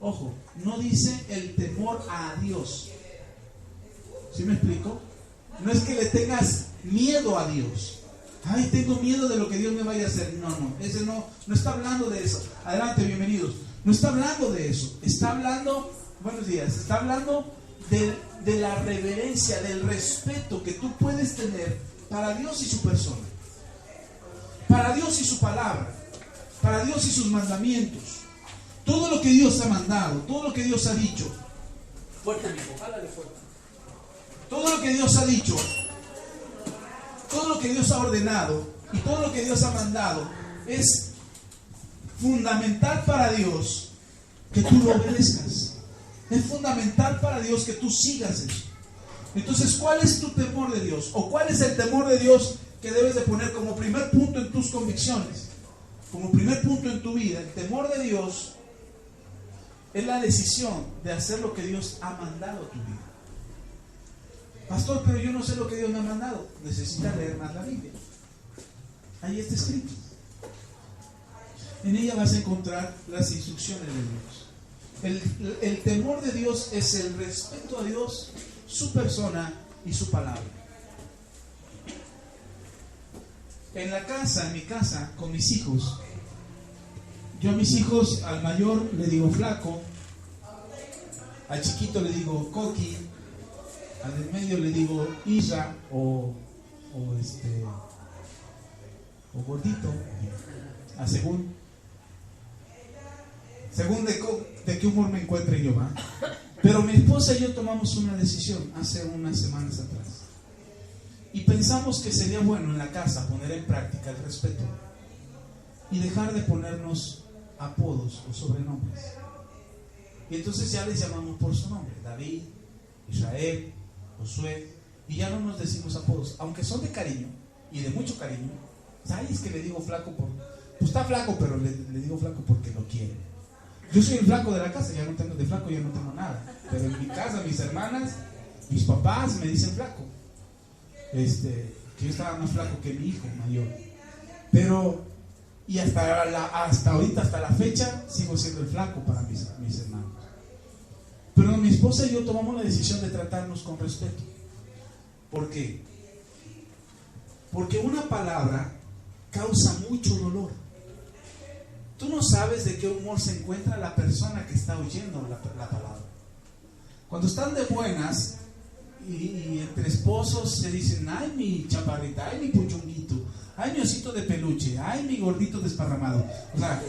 Ojo, no dice el temor a Dios. ¿Sí me explico? No es que le tengas miedo a Dios. Ay, tengo miedo de lo que Dios me vaya a hacer. No, ese no está hablando de eso. Adelante, bienvenidos. No está hablando de eso. Está hablando, buenos días, está hablando de la reverencia, del respeto que tú puedes tener para Dios y su persona, para Dios y su palabra, para Dios y sus mandamientos. Todo lo que Dios ha mandado, todo lo que Dios ha dicho. Fuerte, amigo, háblale fuerte. Todo lo que Dios ha dicho, todo lo que Dios ha ordenado y todo lo que Dios ha mandado es fundamental para Dios que tú lo obedezcas. Es fundamental para Dios que tú sigas eso. Entonces, ¿cuál es tu temor de Dios? ¿O cuál es el temor de Dios que debes de poner como primer punto en tus convicciones? Como primer punto en tu vida. El temor de Dios es la decisión de hacer lo que Dios ha mandado a tu vida. Pastor, pero yo no sé lo que Dios me ha mandado. Necesitas leer más la Biblia. Ahí está escrito. En ella vas a encontrar las instrucciones de Dios. El temor de Dios es el respeto a Dios, su persona y su palabra. En mi casa, con mis hijos, yo a mis hijos, al mayor le digo flaco, al chiquito le digo coqui, al del medio le digo Isra o gordito, a según de qué humor me encuentre yo, ¿va? Pero mi esposa y yo tomamos una decisión hace unas semanas atrás y pensamos que sería bueno en la casa poner en práctica el respeto y dejar de ponernos apodos o sobrenombres. Y entonces ya les llamamos por su nombre: David, Israel, Josué, y ya no nos decimos apodos, aunque son de cariño y de mucho cariño. ¿Sabes? Es que le digo flaco pues está flaco, pero le digo flaco porque lo quiere. Yo soy el flaco de la casa, ya no tengo de flaco, ya no tengo nada. Pero en mi casa, mis hermanas, mis papás me dicen flaco. Que yo estaba más flaco que mi hijo mayor. Pero, y hasta ahorita, hasta la fecha, sigo siendo el flaco para mis hermanos. Pero mi esposa y yo tomamos la decisión de tratarnos con respeto. ¿Por qué? Porque una palabra causa mucho dolor. Tú no sabes de qué humor se encuentra la persona que está oyendo la palabra. Cuando están de buenas y entre esposos se dicen: ay, mi chaparrita, ay, mi puchunguito, ay, mi osito de peluche, ay, mi gordito desparramado. O sea,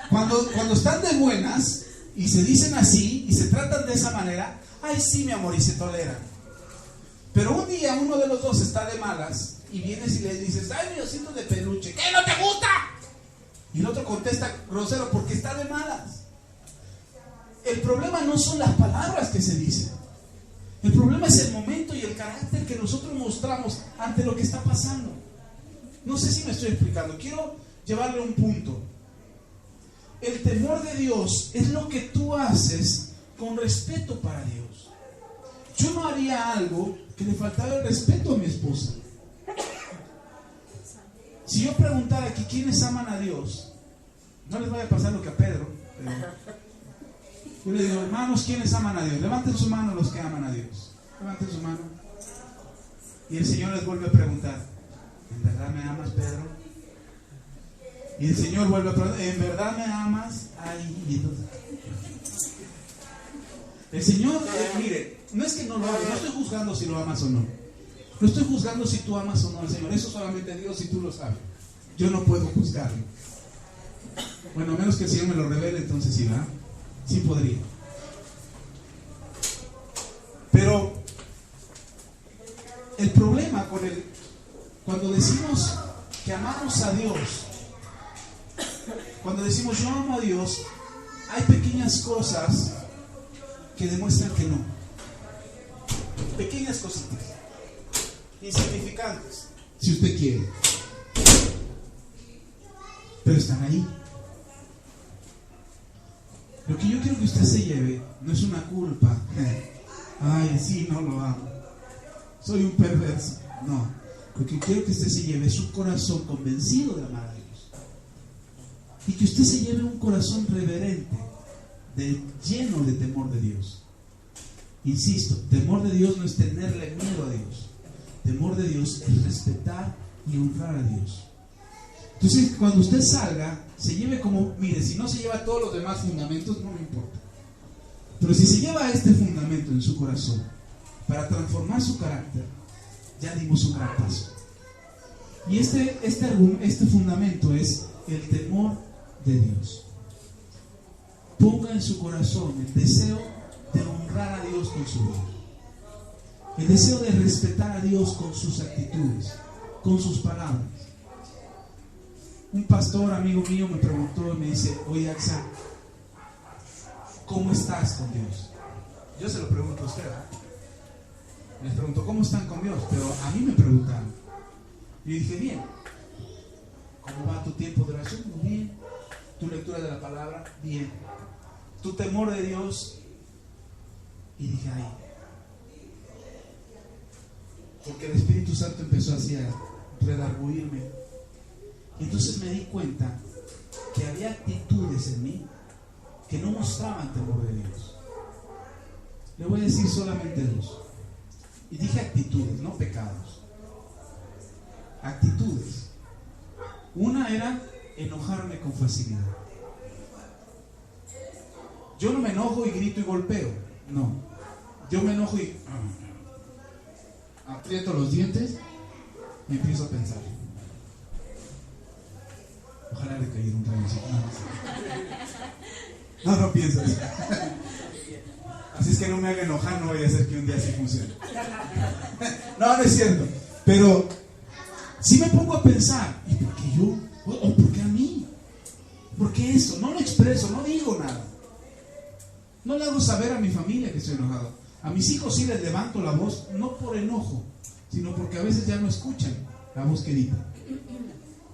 cuando están de buenas y se dicen así y se tratan de esa manera, ay, sí, mi amor, y se toleran. Pero un día uno de los dos está de malas y vienes y le dices: ay, mi osito de peluche, ¿qué no te gusta? Y el otro contesta grosero porque está de malas. El problema no son las palabras que se dicen. El problema es el momento y el carácter que nosotros mostramos ante lo que está pasando. No sé si me estoy explicando. Quiero llevarle un punto. El temor de Dios es lo que tú haces con respeto para Dios. Yo no haría algo que le faltara el respeto a mi esposa. Si yo preguntara aquí quiénes aman a Dios, no les vaya a pasar lo que a Pedro. Yo le digo: hermanos, ¿quiénes aman a Dios? Levanten su mano los que aman a Dios. Levanten su mano. Y el Señor les vuelve a preguntar: ¿en verdad me amas, Pedro? Y el Señor vuelve a preguntar: ¿en verdad me amas? Ay, y entonces el Señor, mire, no es que no lo ames, no estoy juzgando si lo amas o no. No estoy juzgando si tú amas o no al Señor. Eso solamente Dios y tú lo sabes. Yo no puedo juzgarlo. Bueno, a menos que el Señor me lo revele, entonces sí, ¿verdad? Sí podría. Pero el problema cuando decimos que amamos a Dios, cuando decimos yo amo a Dios, hay pequeñas cosas que demuestran que no. Pequeñas cositas, insignificantes, si usted quiere, pero están ahí. Lo que yo quiero que usted se lleve no es una culpa. Ay, sí, no lo amo, soy un perverso. No, lo que quiero que usted se lleve es un corazón convencido de amar a Dios, y que usted se lleve un corazón reverente lleno de temor de Dios. Insisto, temor de Dios no es tenerle miedo a Dios. Temor de Dios es respetar y honrar a Dios. Entonces, cuando usted salga, se lleve como, mire, si no se lleva todos los demás fundamentos, no me importa. Pero si se lleva este fundamento en su corazón para transformar su carácter, ya dimos un gran paso. Y este fundamento es el temor de Dios. Ponga en su corazón el deseo de honrar a Dios con su vida, el deseo de respetar a Dios con sus actitudes, con sus palabras. Un pastor amigo mío me preguntó y me dice: oye, Axa, ¿cómo estás con Dios? Yo se lo pregunto a usted, ¿verdad? Les pregunto cómo están con Dios, pero a mí me preguntaron. Y dije: bien. ¿Cómo va tu tiempo de oración? Muy bien. ¿Tu lectura de la palabra? Bien. ¿Tu temor de Dios? Y dije: ay. Porque el Espíritu Santo empezó así a redarguirme. Y entonces me di cuenta que había actitudes en mí que no mostraban temor de Dios. Le voy a decir solamente dos. Y dije actitudes, no pecados. Actitudes. Una era enojarme con facilidad. Yo no me enojo y grito y golpeo. No. Yo me enojo y aprieto los dientes y empiezo a pensar: ojalá le cayera un rayo. No piensas. Así es que no me haga enojar, no vaya a ser que un día así funcione. No es cierto. Pero si me pongo a pensar: ¿y por qué yo? ¿O por qué a mí? ¿Por qué eso? No lo expreso, no digo nada. No le hago saber a mi familia que estoy enojado. A mis hijos sí les levanto la voz, no por enojo, sino porque a veces ya no escuchan la voz querida.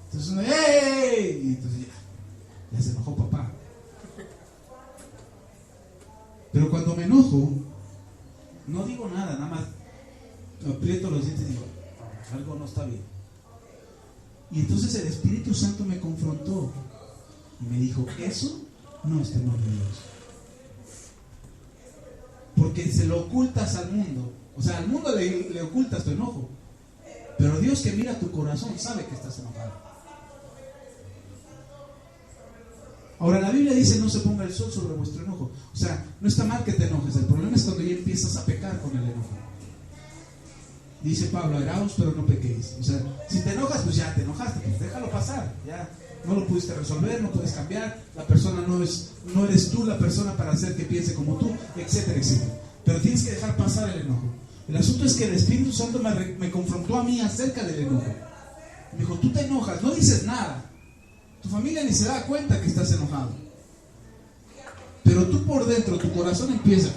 Entonces uno: ¡hey! Y entonces ya se enojó papá. Pero cuando me enojo, no digo nada más aprieto los dientes y digo: algo no está bien. Y entonces el Espíritu Santo me confrontó y me dijo: eso no es temor de Dios. Porque se lo ocultas al mundo. O sea, al mundo le ocultas tu enojo. Pero Dios, que mira tu corazón, sabe que estás enojado. Ahora, la Biblia dice: no se ponga el sol sobre vuestro enojo. O sea, no está mal que te enojes. El problema es cuando ya empiezas a pecar con el enojo. Dice Pablo: airaos, pero no pequéis. O sea, si te enojas, pues ya te enojaste, pues déjalo pasar. Ya no lo pudiste resolver, no puedes cambiar. La persona no eres tú la persona para hacer que piense como tú, etcétera, etcétera. Pero tienes que dejar pasar el enojo. El asunto es que el Espíritu Santo me confrontó a mí acerca del enojo. Me dijo: tú te enojas, no dices nada. Tu familia ni se da cuenta que estás enojado. Pero tú por dentro, tu corazón empieza,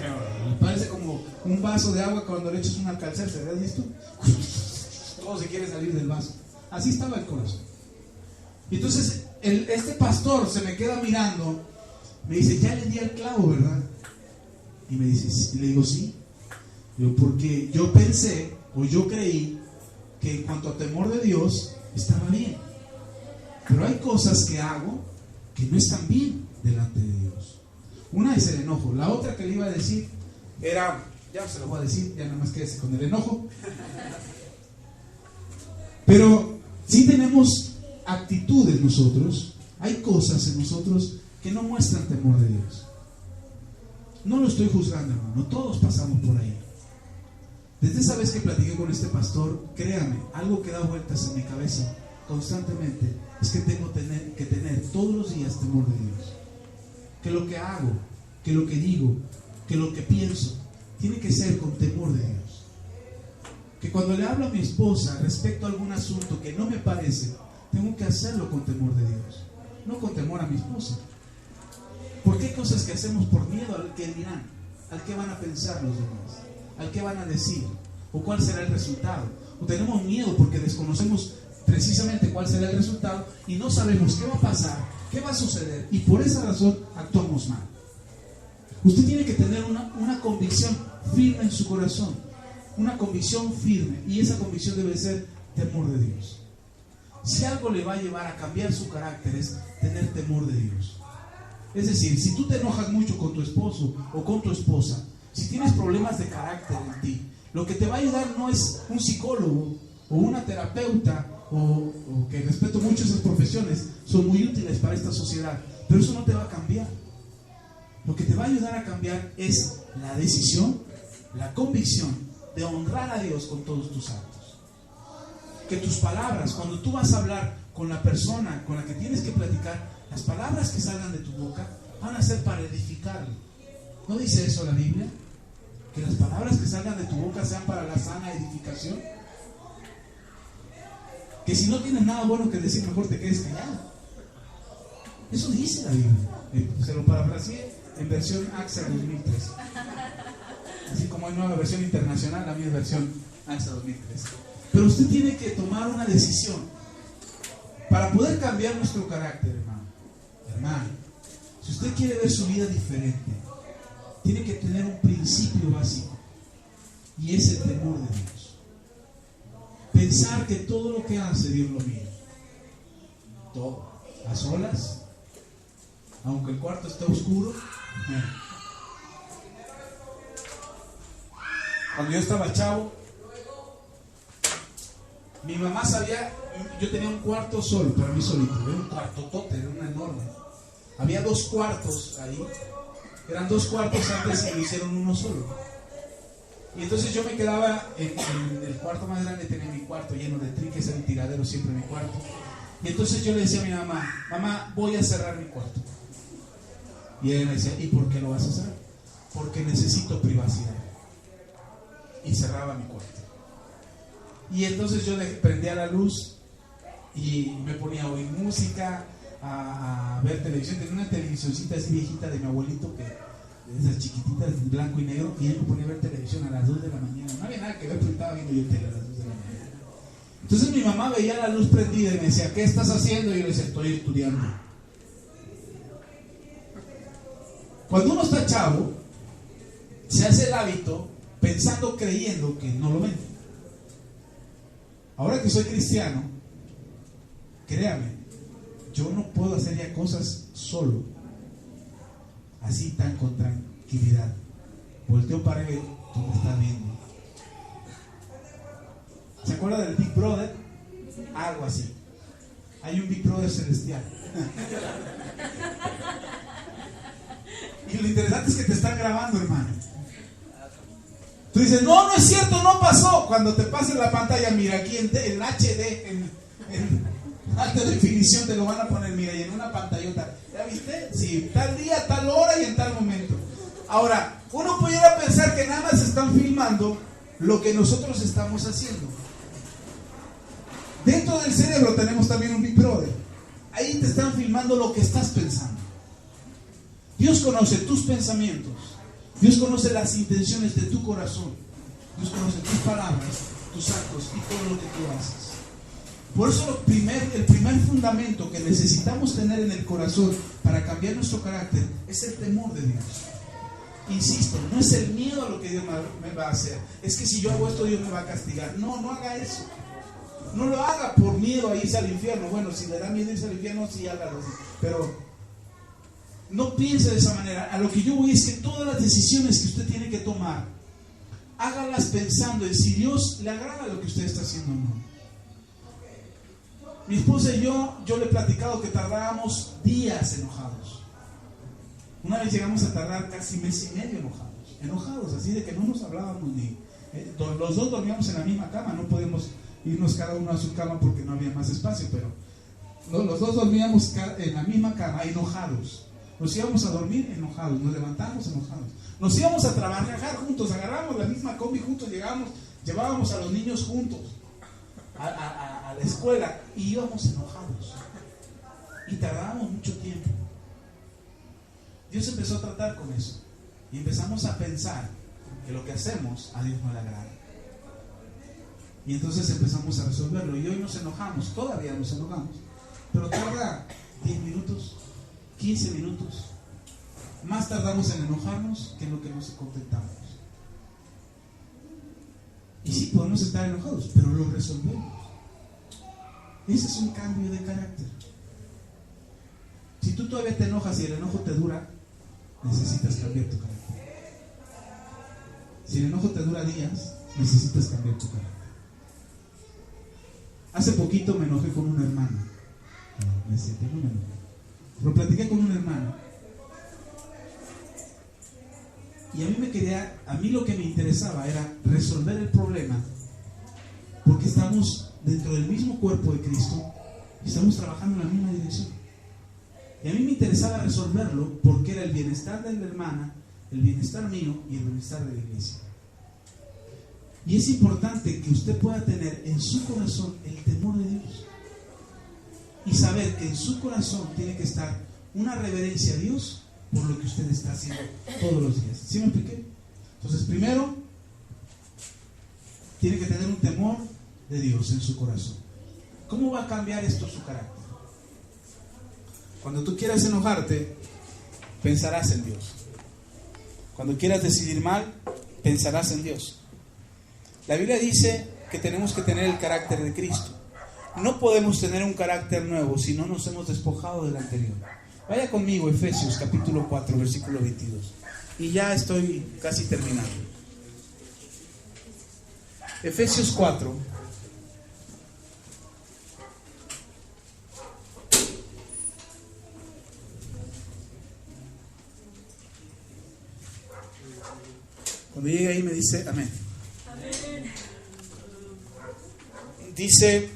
parece como un vaso de agua cuando le echas un alcalcer, ¿se ve esto? Todo se quiere salir del vaso. Así estaba el corazón. Y entonces este pastor se me queda mirando, me dice: ya le di al clavo, ¿verdad? Y me dice, y le digo: sí. Yo, porque yo pensé, o yo creí, que en cuanto a temor de Dios estaba bien. Pero hay cosas que hago que no están bien delante de Dios. Una es el enojo. La otra que le iba a decir era, ya se lo voy a decir, ya nada más quédese con el enojo. Pero sí tenemos actitudes nosotros, hay cosas en nosotros que no muestran temor de Dios. No lo estoy juzgando, hermano, todos pasamos por ahí. Desde esa vez que platiqué con este pastor, créame, algo que da vueltas en mi cabeza constantemente es que tengo que tener todos los días temor de Dios. Que lo que hago, que lo que digo, que lo que pienso tiene que ser con temor de Dios. Que cuando le hablo a mi esposa respecto a algún asunto que no me parece, tengo que hacerlo con temor de Dios, no con temor a mi esposa. Porque hay cosas que hacemos por miedo al que dirán, al que van a pensar los demás, al que van a decir, o cuál será el resultado. O tenemos miedo porque desconocemos precisamente cuál será el resultado y no sabemos qué va a pasar, qué va a suceder, y por esa razón actuamos mal. Usted tiene que tener una convicción firme en su corazón, una convicción firme, y esa convicción debe ser temor de Dios. Si algo le va a llevar a cambiar su carácter es tener temor de Dios. Es decir, si tú te enojas mucho con tu esposo o con tu esposa, si tienes problemas de carácter en ti, lo que te va a ayudar no es un psicólogo o una terapeuta, o que respeto mucho esas profesiones, son muy útiles para esta sociedad, pero eso no te va a cambiar. Lo que te va a ayudar a cambiar es la decisión, la convicción de honrar a Dios con todos tus actos. Que tus palabras, cuando tú vas a hablar con la persona con la que tienes que platicar, las palabras que salgan de tu boca van a ser para edificarlo. ¿No dice eso la Biblia? Que las palabras que salgan de tu boca sean para la sana edificación. Que si no tienes nada bueno que decir, mejor te quedes callado. Eso dice la Biblia. Se lo parafraseé en versión AXA 2013. Así como hay nueva versión internacional, la mía es versión AXA 2013. Pero usted tiene que tomar una decisión para poder cambiar nuestro carácter, hermano. Hermano, si usted quiere ver su vida diferente, tiene que tener un principio básico, y es el temor de Dios. Pensar que todo lo que hace Dios lo mira. Todo. A solas, aunque el cuarto esté oscuro. Cuando yo estaba chavo, mi mamá sabía, yo tenía un cuarto solo, para mí solito, era un cuartotote, era una enorme. Había 2 cuartos ahí, eran 2 cuartos antes y lo hicieron uno solo. Y entonces yo me quedaba en el cuarto más grande, tenía mi cuarto lleno de triques, era un tiradero siempre mi cuarto. Y entonces yo le decía a mi mamá, mamá, voy a cerrar mi cuarto. Y ella me decía, ¿y por qué lo vas a cerrar? Porque necesito privacidad. Y cerraba mi cuarto. Y entonces yo le prendía la luz y me ponía a oír música, a ver televisión. Tenía una televisioncita así viejita de mi abuelito, que esas chiquititas de blanco y negro, y él me ponía a ver televisión a las 2 de la mañana. No había nada que ver, pero estaba viendo yo tele a las 2 de la mañana. Entonces mi mamá veía la luz prendida y me decía, ¿qué estás haciendo? Y yo le decía, estoy estudiando. Cuando uno está chavo, se hace el hábito pensando, creyendo que no lo ven. Ahora que soy cristiano, créame, yo no puedo hacer ya cosas solo, así tan con tranquilidad. Volteo para ver, tú me estás viendo. ¿Se acuerda del Big Brother? Algo así. Hay un Big Brother celestial. Y lo interesante es que te están grabando, hermano. Tú dices, no, no es cierto, no pasó. Cuando te pase la pantalla, mira, aquí en HD, en alta definición te lo van a poner, mira, y en una pantallota. ¿Ya viste? Sí, tal día, tal hora y en tal momento. Ahora, uno pudiera pensar que nada más están filmando lo que nosotros estamos haciendo. Dentro del cerebro tenemos también un Big Brother. Ahí te están filmando lo que estás pensando. Dios conoce tus pensamientos. Dios conoce las intenciones de tu corazón. Dios conoce tus palabras, tus actos y todo lo que tú haces. Por eso el primer fundamento que necesitamos tener en el corazón para cambiar nuestro carácter es el temor de Dios. Insisto, no es el miedo a lo que Dios me va a hacer. Es que si yo hago esto, Dios me va a castigar. No, no haga eso. No lo haga por miedo a irse al infierno. Bueno, si le da miedo irse al infierno, sí, hágalo así. Pero no piense de esa manera. A lo que yo voy es que todas las decisiones que usted tiene que tomar, hágalas pensando en si Dios le agrada lo que usted está haciendo o no. Mi esposa y yo le he platicado que tardábamos días enojados. Una vez llegamos a tardar casi mes y medio enojados, así de que no nos hablábamos ni. Los dos dormíamos en la misma cama, no podemos irnos cada uno a su cama porque no había más espacio, pero los dos dormíamos en la misma cama, enojados. Nos íbamos a dormir enojados, nos levantamos enojados. Nos íbamos a trabajar juntos, agarramos la misma combi juntos, llevábamos a los niños juntos a la escuela y íbamos enojados. Y tardábamos mucho tiempo. Dios empezó a tratar con eso. Y empezamos a pensar que lo que hacemos a Dios no le agrada. Y entonces empezamos a resolverlo. Y hoy nos enojamos, todavía nos enojamos. Pero tarda 10 minutos, 15 minutos. Más tardamos en enojarnos que en lo que nos contentamos. Y sí, podemos estar enojados, pero lo resolvemos. Ese es un cambio de carácter. Si tú todavía te enojas y el enojo te dura, necesitas cambiar tu carácter. Si el enojo te dura días, necesitas cambiar tu carácter. Hace poquito me enojé con una hermana. No es cierto, no me enojé. Pero platiqué con una hermana. Y a mí lo que me interesaba era resolver el problema, porque estamos dentro del mismo cuerpo de Cristo y estamos trabajando en la misma dirección. Y a mí me interesaba resolverlo porque era el bienestar de la hermana, el bienestar mío y el bienestar de la iglesia. Y es importante que usted pueda tener en su corazón el temor de Dios y saber que en su corazón tiene que estar una reverencia a Dios por lo que usted está haciendo todos los días. ¿Sí me expliqué? Entonces, primero, tiene que tener un temor de Dios en su corazón. ¿Cómo va a cambiar esto su carácter? Cuando tú quieras enojarte, pensarás en Dios. Cuando quieras decidir mal, pensarás en Dios. La Biblia dice que tenemos que tener el carácter de Cristo. No podemos tener un carácter nuevo si no nos hemos despojado del anterior. Vaya conmigo, Efesios capítulo 4, versículo 22. Y ya estoy casi terminando. Efesios 4. Cuando llegue ahí me dice amén. Amén. Dice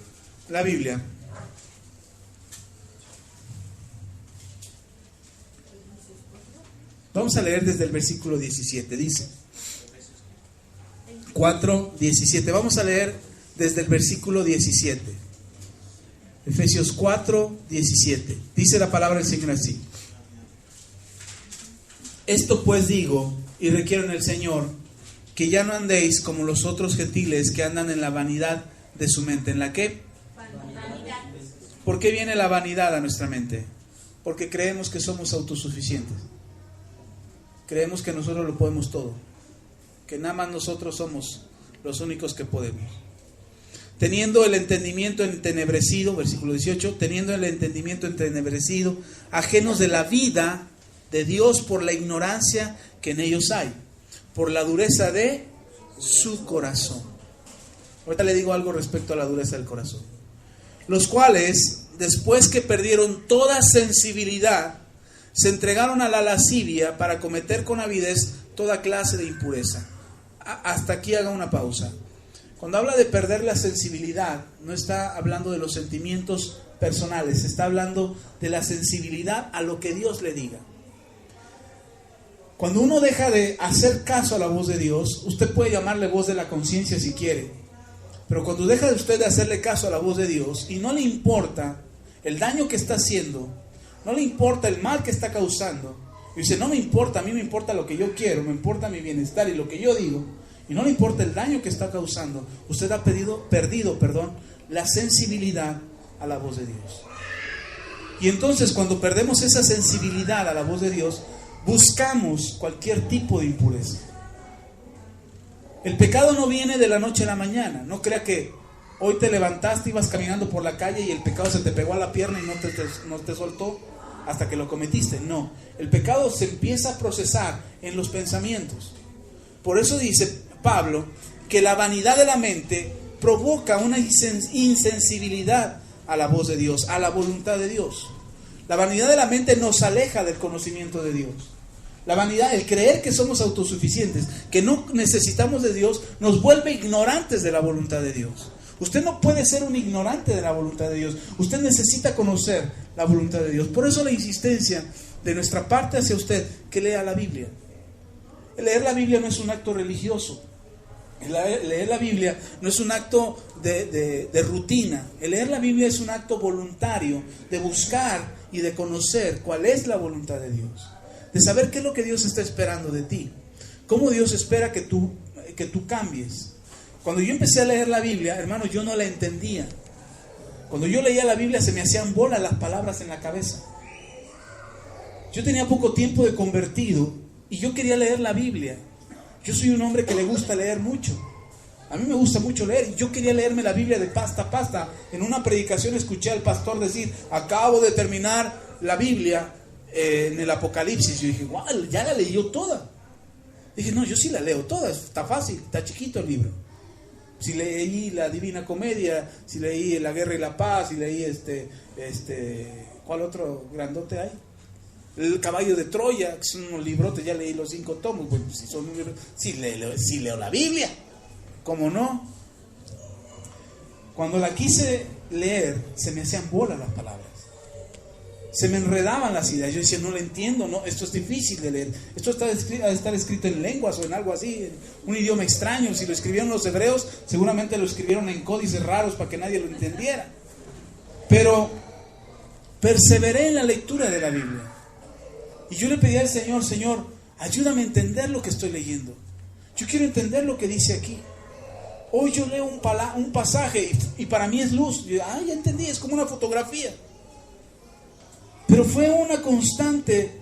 la Biblia: vamos a leer desde el versículo 17. Dice 4:17. Vamos a leer desde el versículo 17. Efesios 4:17. Dice la palabra del Señor así: esto pues digo y requiero en el Señor, que ya no andéis como los otros gentiles que andan en la vanidad de su mente. ¿En la qué? Vanidad. ¿Por qué viene la vanidad a nuestra mente? Porque creemos que somos autosuficientes. Creemos que nosotros lo podemos todo, que nada más nosotros somos los únicos que podemos. Teniendo el entendimiento entenebrecido, versículo 18, teniendo el entendimiento entenebrecido, ajenos de la vida de Dios por la ignorancia que en ellos hay, por la dureza de su corazón. Ahorita le digo algo respecto a la dureza del corazón. Los cuales, después que perdieron toda sensibilidad, se entregaron a la lascivia para cometer con avidez toda clase de impureza. Hasta aquí haga una pausa. Cuando habla de perder la sensibilidad, no está hablando de los sentimientos personales, está hablando de la sensibilidad a lo que Dios le diga. Cuando uno deja de hacer caso a la voz de Dios, usted puede llamarle voz de la conciencia si quiere, pero cuando deja de usted de hacerle caso a la voz de Dios y no le importa el daño que está haciendo, no le importa el mal que está causando, y dice, no me importa, a mí me importa lo que yo quiero, me importa mi bienestar y lo que yo digo, y no le importa el daño que está causando, usted ha perdido la sensibilidad a la voz de Dios. Y entonces cuando perdemos esa sensibilidad a la voz de Dios, buscamos cualquier tipo de impureza. El pecado no viene de la noche a la mañana. No crea que hoy te levantaste, ibas caminando por la calle y el pecado se te pegó a la pierna y no te soltó hasta que lo cometiste. No, el pecado se empieza a procesar en los pensamientos. Por eso dice Pablo que la vanidad de la mente provoca una insensibilidad a la voz de Dios, a la voluntad de Dios. La vanidad de la mente nos aleja del conocimiento de Dios. La vanidad, el creer que somos autosuficientes, que no necesitamos de Dios, nos vuelve ignorantes de la voluntad de Dios. Usted no puede ser un ignorante de la voluntad de Dios. Usted necesita conocer la voluntad de Dios. Por eso la insistencia de nuestra parte hacia usted que lea la Biblia. El leer la Biblia no es un acto religioso. El leer la Biblia no es un acto de rutina. El leer la Biblia es un acto voluntario de buscar y de conocer cuál es la voluntad de Dios. De saber qué es lo que Dios está esperando de ti. Cómo Dios espera que tú cambies. Cuando yo empecé a leer la Biblia, hermano, yo no la entendía. Cuando yo leía la Biblia se me hacían bolas las palabras en la cabeza. Yo tenía poco tiempo de convertido y yo quería leer la Biblia. Yo soy un hombre que le gusta leer mucho. A mí me gusta mucho leer. Yo quería leerme la Biblia de pasta a pasta. En una predicación escuché al pastor decir, acabo de terminar la Biblia en el Apocalipsis. Yo dije, wow, ya la leyó toda. Dije, no, yo sí la leo toda, está fácil, está chiquito el libro. Si leí la Divina Comedia, si leí La Guerra y la Paz, si leí ¿cuál otro grandote hay? El Caballo de Troya, que son unos librotes, ya leí los 5 tomos. Bueno, si son un libro, sí leo la Biblia, ¿cómo no? Cuando la quise leer, se me hacían bolas las palabras, se me enredaban las ideas. Yo decía, no lo entiendo, no, esto es difícil de leer. Esto está estar escrito en lenguas o en algo así, en un idioma extraño. Si lo escribieron los hebreos, seguramente lo escribieron en códices raros para que nadie lo entendiera. Pero perseveré en la lectura de la Biblia. Y yo le pedí al Señor, Señor, ayúdame a entender lo que estoy leyendo. Yo quiero entender lo que dice aquí. Hoy yo leo un pasaje y para mí es luz. Yo, ya entendí, es como una fotografía. Pero fue una constante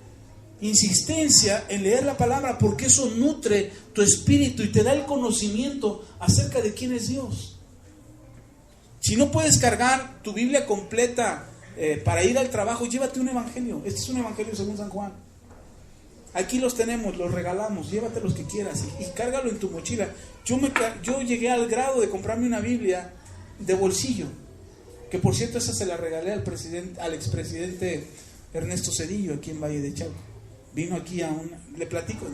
insistencia en leer la palabra, porque eso nutre tu espíritu y te da el conocimiento acerca de quién es Dios. Si no puedes cargar tu Biblia completa para ir al trabajo, llévate un evangelio. Este es un evangelio según San Juan. Aquí los tenemos, los regalamos, llévate los que quieras y cárgalo en tu mochila. Yo llegué al grado de comprarme una Biblia de bolsillo, que por cierto esa se la regalé al expresidente Ernesto Zedillo aquí en Valle de Chalco. Vino aquí le platico,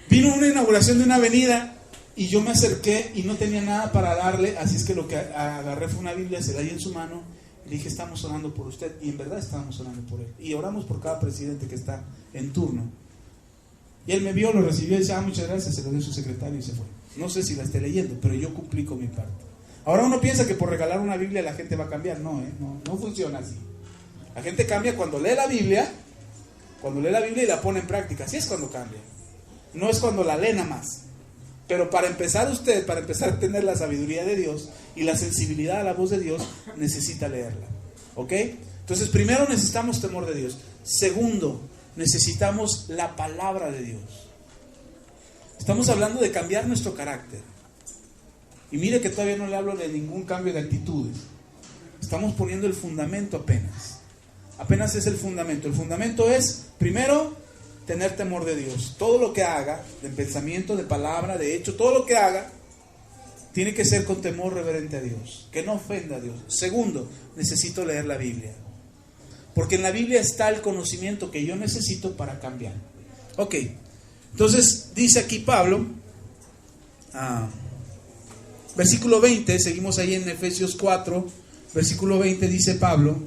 vino a una inauguración de una avenida y yo me acerqué y no tenía nada para darle, así es que lo que agarré fue una Biblia, se la di en su mano y le dije, estamos orando por usted, y en verdad estábamos orando por él, y oramos por cada presidente que está en turno. Y él me vio, lo recibió y dice, muchas gracias, se lo dio a su secretario y se fue. No sé si la esté leyendo, pero yo cumplí con mi parte. Ahora uno piensa que por regalar una Biblia la gente va a cambiar. No funciona así. La gente cambia cuando lee la Biblia y la pone en práctica. Así es cuando cambia. No es cuando la lee nada más. Pero para empezar a tener la sabiduría de Dios y la sensibilidad a la voz de Dios, necesita leerla. ¿Ok? Entonces, primero necesitamos temor de Dios. Segundo, necesitamos la palabra de Dios. Estamos hablando de cambiar nuestro carácter. Y mire que todavía no le hablo de ningún cambio de actitudes. Estamos poniendo el fundamento apenas. Apenas es el fundamento. El fundamento es, primero, tener temor de Dios. Todo lo que haga, de pensamiento, de palabra, de hecho, todo lo que haga, tiene que ser con temor reverente a Dios. Que no ofenda a Dios. Segundo, necesito leer la Biblia. Porque en la Biblia está el conocimiento que yo necesito para cambiar. Ok. Entonces, dice aquí Pablo, versículo 20, seguimos ahí en Efesios 4, versículo 20, dice Pablo,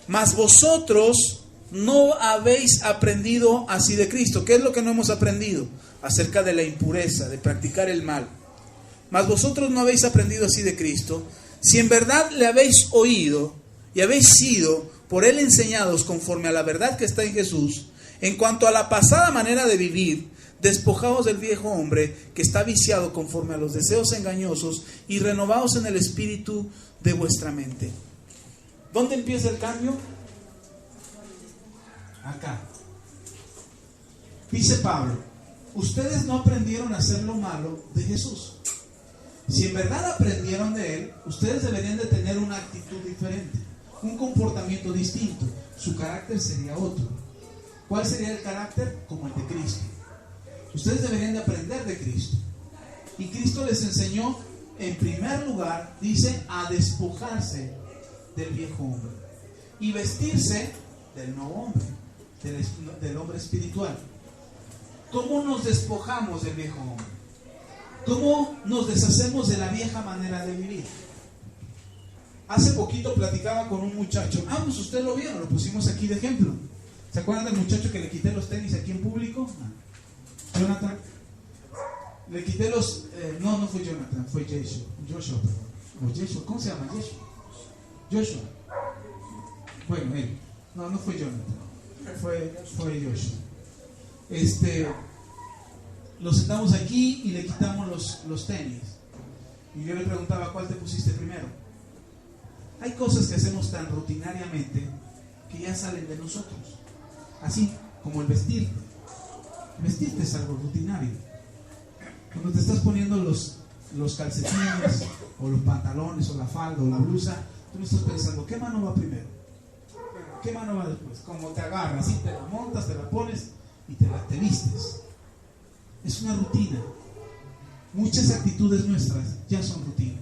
mas vosotros no habéis aprendido así de Cristo. ¿Qué es lo que no hemos aprendido? Acerca de la impureza, de practicar el mal. Mas vosotros no habéis aprendido así de Cristo, si en verdad le habéis oído y habéis sido por él enseñados conforme a la verdad que está en Jesús, en cuanto a la pasada manera de vivir, despojaos del viejo hombre que está viciado conforme a los deseos engañosos y renovaos en el espíritu de vuestra mente. ¿Dónde empieza el cambio? Acá. Dice Pablo, ustedes no aprendieron a hacer lo malo de Jesús. Si en verdad aprendieron de él, ustedes deberían de tener una actitud diferente, un comportamiento distinto. Su carácter sería otro. ¿Cuál sería el carácter? Como el de Cristo. Ustedes deberían de aprender de Cristo. Y Cristo les enseñó, en primer lugar, dice, a despojarse del viejo hombre y vestirse del nuevo hombre, del hombre espiritual. ¿Cómo nos despojamos del viejo hombre? ¿Cómo nos deshacemos de la vieja manera de vivir? Hace poquito platicaba con un muchacho. Pues usted lo vieron, lo pusimos aquí de ejemplo. ¿Se acuerdan del muchacho que le quité los tenis aquí en público? Jonathan. Le quité los... no fue Jonathan, fue Joshua, perdón. O Joshua, ¿cómo se llama? Joshua. Bueno, él. No fue Jonathan. Fue Joshua. Lo sentamos aquí y le quitamos los tenis. Y yo le preguntaba, ¿cuál te pusiste primero? Hay cosas que hacemos tan rutinariamente que ya salen de nosotros. Así como el vestirte. Vestirte es algo rutinario. Cuando te estás poniendo los calcetines o los pantalones o la falda o la blusa, Tú no estás pensando, ¿qué mano va primero? ¿Qué mano va después? Como te agarras, así te la montas, te la pones y te vistes. Es una rutina. Muchas actitudes nuestras ya son rutina.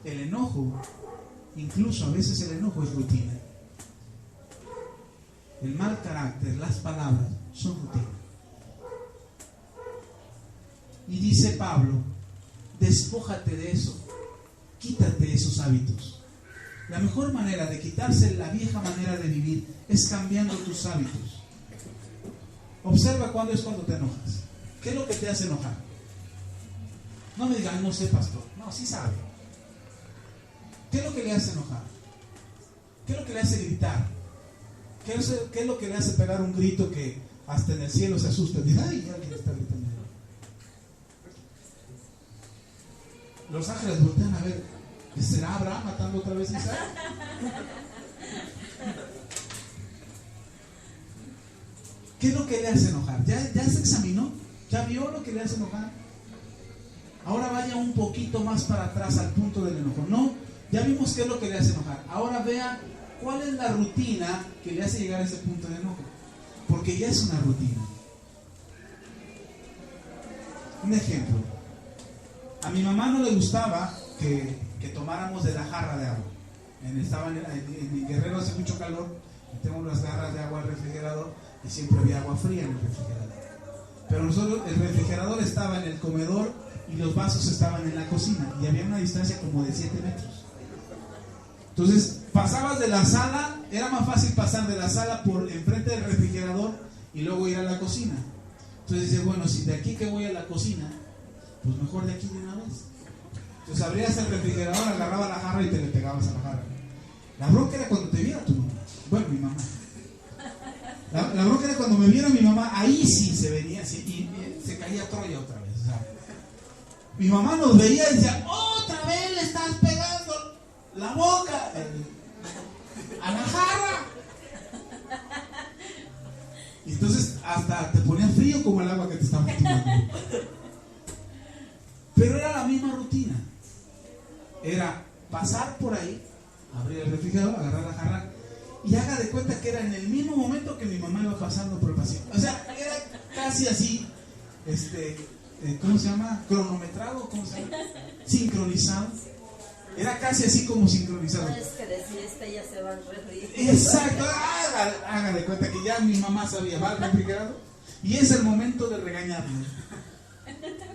El enojo, incluso a veces el enojo es rutina. El mal carácter, las palabras son rutina. Y dice Pablo, despójate de eso, quítate esos hábitos. La mejor manera de quitarse la vieja manera de vivir es cambiando tus hábitos. Observa cuándo es cuando te enojas. ¿Qué es lo que te hace enojar? No me digan, no sé, pastor. No, sí sabe. ¿Qué es lo que le hace enojar? ¿Qué es lo que le hace gritar? ¿Qué es lo que le hace pegar un grito que hasta en el cielo se asusta? Dice, ay, alguien está gritando. Los ángeles voltean a ver, ¿será Abraham matando otra vez a Isaac? ¿Qué es lo que le hace enojar? ¿Ya se examinó? ¿Ya vio lo que le hace enojar? Ahora vaya un poquito más para atrás al punto del enojo. No, ya vimos qué es lo que le hace enojar. Ahora vea cuál es la rutina que le hace llegar a ese punto de enojo. Porque ya es una rutina. Un ejemplo. A mi mamá no le gustaba que tomáramos de la jarra de agua. Estaba en Guerrero, hace mucho calor, tengo unas garras de agua al refrigerador y siempre había agua fría en el refrigerador. Pero nosotros, el refrigerador estaba en el comedor y los vasos estaban en la cocina y había una distancia como de 7 metros. Entonces pasabas de la sala, era más fácil pasar de la sala por enfrente del refrigerador y luego ir a la cocina. Entonces dices, bueno, si de aquí que voy a la cocina, pues mejor de aquí de una vez. Entonces abrías el refrigerador, agarrabas la jarra y te le pegabas a la jarra. La bronca era cuando te viera tu mamá. Bueno, mi mamá. La bronca era cuando me viera mi mamá, ahí sí se venía así, y se caía Troya otra vez. O sea, mi mamá nos veía y decía, otra vez le estás pegando la boca a la jarra. Y entonces hasta te ponía frío como el agua que te estaba tomando. Pero era la misma rutina. Era pasar por ahí, abrir el refrigerador, agarrar la jarra y haga de cuenta que era en el mismo momento que mi mamá iba pasando por el pasillo. O sea, era casi así, ¿cómo se llama? Cronometrado, ¿cómo se llama? Sincronizado. Era casi así como sincronizado. No es que de siesta ya se va al refrigerador. Exacto, haga de cuenta que ya mi mamá sabía, va al refrigerador y es el momento de regañarme.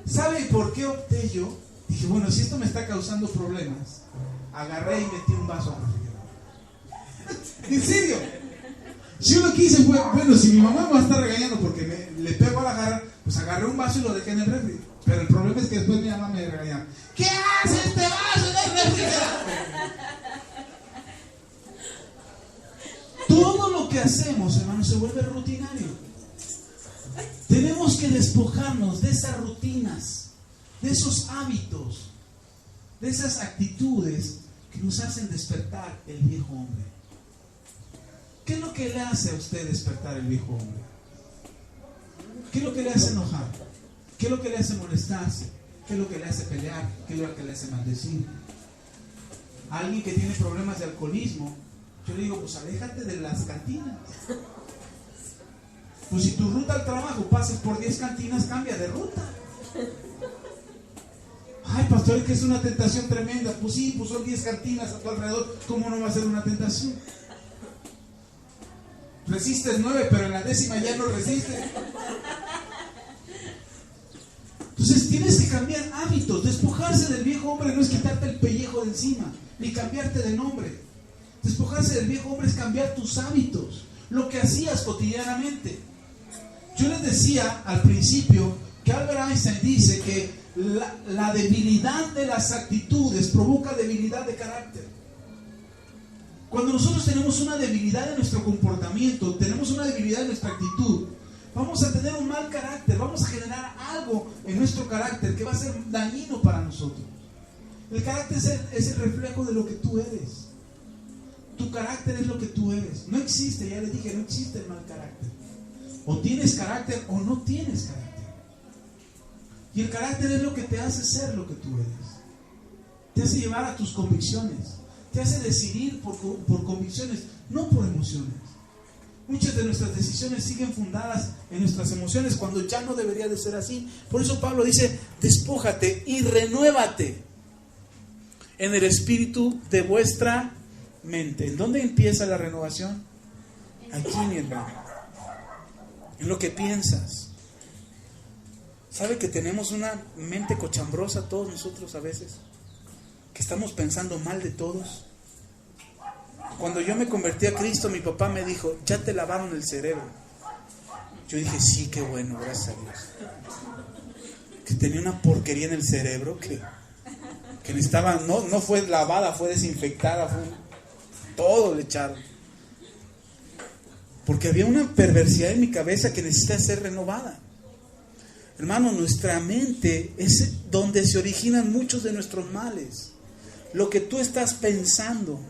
¿Sabe por qué opté yo? Dije, bueno, si esto me está causando problemas, agarré y metí un vaso al refrigerador. ¿En serio? Yo lo que hice fue, bueno, si mi mamá me va a estar regañando porque le pego a la jarra, pues agarré un vaso y lo dejé en el refri. Pero el problema es que después mi mamá me regañaba. ¿Qué hace este vaso en el refrigerador? Todo lo que hacemos, hermano, se vuelve rutinario. Tenemos que despojarnos de esas rutinas, de esos hábitos, de esas actitudes que nos hacen despertar el viejo hombre. ¿Qué es lo que le hace a usted despertar el viejo hombre? ¿Qué es lo que le hace enojar? ¿Qué es lo que le hace molestarse? ¿Qué es lo que le hace pelear? ¿Qué es lo que le hace maldecir? A alguien que tiene problemas de alcoholismo, yo le digo, pues aléjate de las cantinas. Pues si tu ruta al trabajo pasas por 10 cantinas, cambia de ruta. Ay, pastor, es que es una tentación tremenda. Pues sí, pues son 10 cantinas a tu alrededor. ¿Cómo no va a ser una tentación? Resistes 9, pero en la 10ª ya no resistes. Entonces tienes que cambiar hábitos. Despojarse del viejo hombre no es quitarte el pellejo de encima, ni cambiarte de nombre. Despojarse del viejo hombre es cambiar tus hábitos, lo que hacías cotidianamente. Yo les decía al principio que Albert Einstein dice que la debilidad de las actitudes provoca debilidad de carácter. Cuando nosotros tenemos una debilidad en nuestro comportamiento, tenemos una debilidad en nuestra actitud, vamos a tener un mal carácter, vamos a generar algo en nuestro carácter que va a ser dañino para nosotros. El carácter es el reflejo de lo que tú eres. Tu carácter es lo que tú eres. No existe, ya les dije, no existe el mal carácter. O tienes carácter o no tienes carácter. Y el carácter es lo que te hace ser lo que tú eres. Te hace llevar a tus convicciones. te hace decidir por convicciones, no por emociones. Muchas de nuestras decisiones siguen fundadas en nuestras emociones cuando ya no debería de ser así. Por eso Pablo dice, despójate y renuévate en el espíritu de vuestra mente. ¿En dónde empieza la renovación? Aquí, mi hermano, en lo que piensas. ¿Sabe que tenemos una mente cochambrosa todos nosotros a veces? Que estamos pensando mal de todos. Cuando yo me convertí a Cristo, mi papá me dijo, ya te lavaron el cerebro. Yo dije, sí, qué bueno, gracias a Dios. Que tenía una porquería en el cerebro que necesitaba, no fue lavada, fue desinfectada, todo le echaron. Porque había una perversidad en mi cabeza que necesita ser renovada. Hermano, nuestra mente es donde se originan muchos de nuestros males. Lo que tú estás pensando.